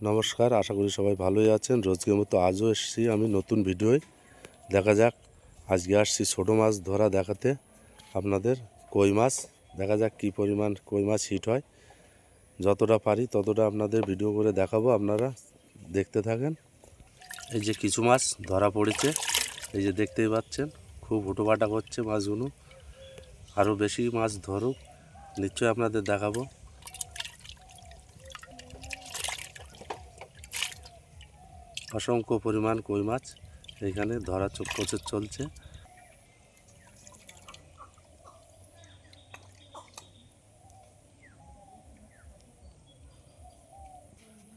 নমস্কার, আশা করি সবাই ভালোই আছেন। রোজকের মতো আজও এসেছি আমি নতুন ভিডিওয়। দেখা যাক, আজকে আসছি ছোটো মাছ ধরা দেখাতে আপনাদের। কই মাছ দেখা যাক কী পরিমাণ কই মাছ হিট হয়। যতটা পারি ততটা আপনাদের ভিডিও করে দেখাবো, আপনারা দেখতে থাকেন। এই যে কিছু মাছ ধরা পড়েছে, এই যে দেখতেই পাচ্ছেন, খুব হুটোপাটা করছে মাছগুলো। আরও বেশি মাছ ধরুক, নিশ্চয়ই আপনাদের দেখাবো। অসংখ্য পরিমাণ কই মাছ এখানে ধরা প্রচুর চলছে।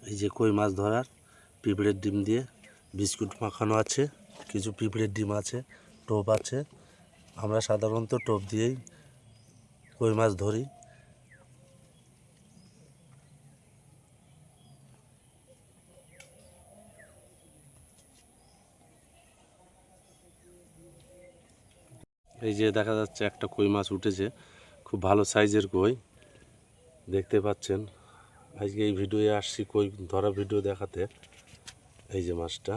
এই যে কই মাছ ধরার পিঁপড়ের ডিম দিয়ে বিস্কুট মাখানো আছে, কিছু পিঁপড়ের ডিম আছে, টোপ আছে। আমরা সাধারণত টোপ দিয়েই কই মাছ ধরি। এই যে দেখা যাচ্ছে একটা কই মাছ উঠেছে, খুব ভালো সাইজের কই, দেখতে পাচ্ছেন। আজকে এই ভিডিওয়ে আসছি কই ধরা ভিডিও দেখাতে। এই যে মাছটা,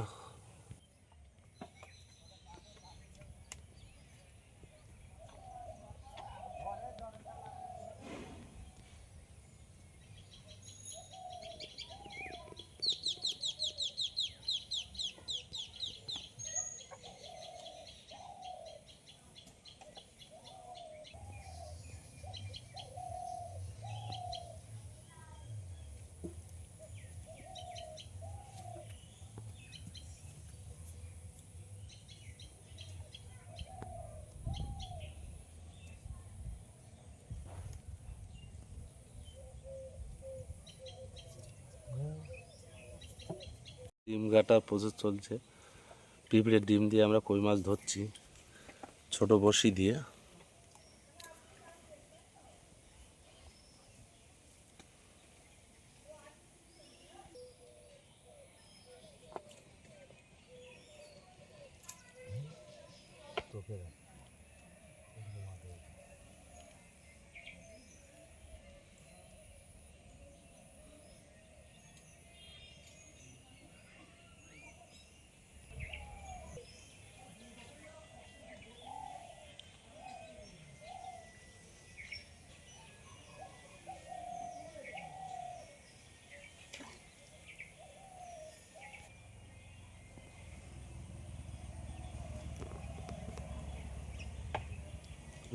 ডিম গাটা প্রচুর চলছে। পিঁপড়ের ডিম দিয়ে আমরা কই মাছ ধরছি ছোট বড়শি দিয়ে।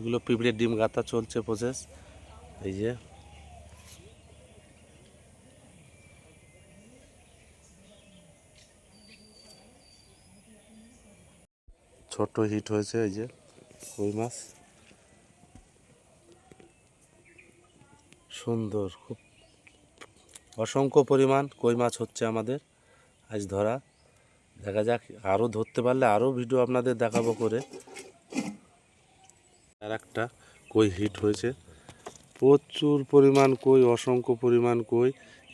এগুলো পিঁপড়ের ডিম গাঁথা চলছে প্রসেস। এই যে ছোট হিট হয়েছে, এই যে কই মাছ সুন্দর, খুব অসংখ্য পরিমাণ কই মাছ হচ্ছে আমাদের আজ ধরা। দেখা যাক, আরও ধরতে পারলে আরও ভিডিও আপনাদের দেখাবো করে। আর একটা কই হিট হয়েছে, প্রচুর পরিমাণ কই, অসংখ্য পরিমাণ কই।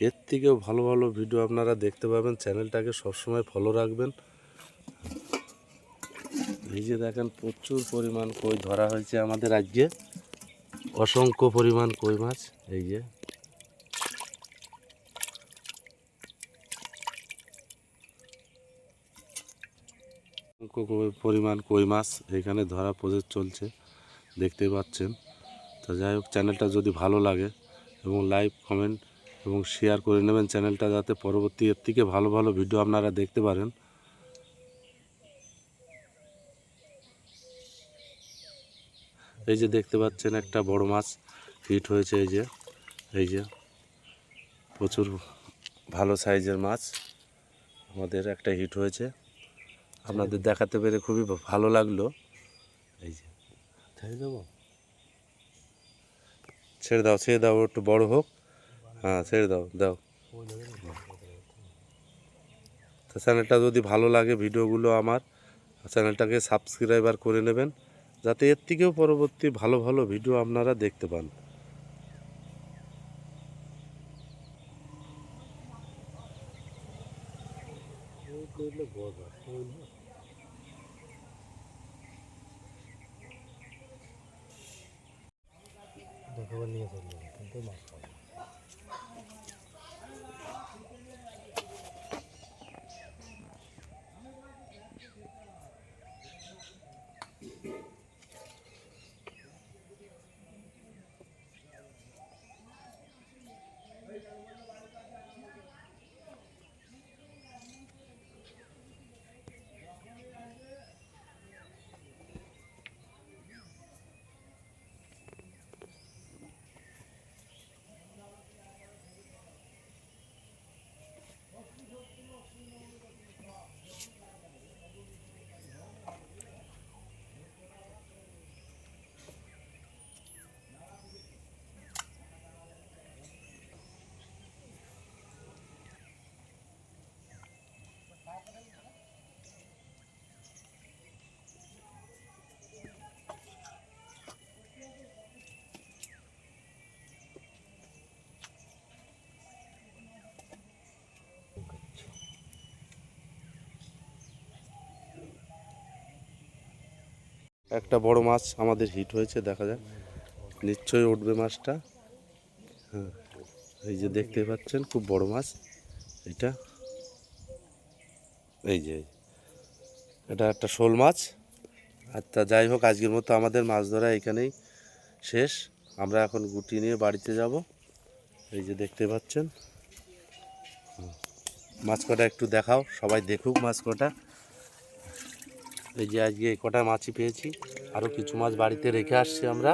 এর থেকেও ভালো ভালো ভিডিও আপনারা দেখতে পাবেন। চ্যানেলটাকে সবসময় ফলো রাখবেন। এই যে দেখেন, প্রচুর পরিমাণ কই ধরা হয়েছে আমাদের আজকে, অসংখ্য পরিমাণ কই মাছ। এই যে পরিমাণ কই মাছ এখানে ধরা প্রসেস চলছে, দেখতেই পাচ্ছেন। তো যাই হোক, চ্যানেলটা যদি ভালো লাগে এবং লাইক, কমেন্ট এবং শেয়ার করে নেবেন চ্যানেলটা, যাতে পরবর্তী এর থেকে ভালো ভালো ভিডিও আপনারা দেখতে পারেন। এই যে দেখতে পাচ্ছেন, একটা বড় মাছ হিট হয়েছে। এই যে প্রচুর ভালো সাইজের মাছ আমাদের একটা হিট হয়েছে, আপনাদের দেখাতে পেরে খুবই ভালো লাগলো। এই যে ছেড়ে দেবো, ছেড়ে দাও একটু বড় হোক। হ্যাঁ, ছেড়ে দাও দাও। তো চ্যানেলটা যদি ভালো লাগে ভিডিওগুলো আমার, চ্যানেলটাকে সাবস্ক্রাইবার করে নেবেন, যাতে এর থেকেও পরবর্তী ভালো ভালো ভিডিও আপনারা দেখতে পান। একটা বড় মাছ আমাদের হিট হয়েছে, দেখা যাক নিশ্চয়ই উঠবে মাছটা। হ্যাঁ, এই যে দেখতে পাচ্ছেন খুব বড় মাছ এটা, এই যে এটা একটা শোল মাছ। আচ্ছা যাই হোক, আজকের মতো আমাদের মাছ ধরা এখানেই শেষ। আমরা এখন গুটি নিয়ে বাড়িতে যাব। এই যে দেখতে পাচ্ছেন মাছ কটা একটু দেখাও, সবাই দেখুক মাছ কটা। এই যে আজকে এই কটা মাছই পেয়েছি, আরও কিছু মাছ বাড়িতে রেখে আসছি আমরা।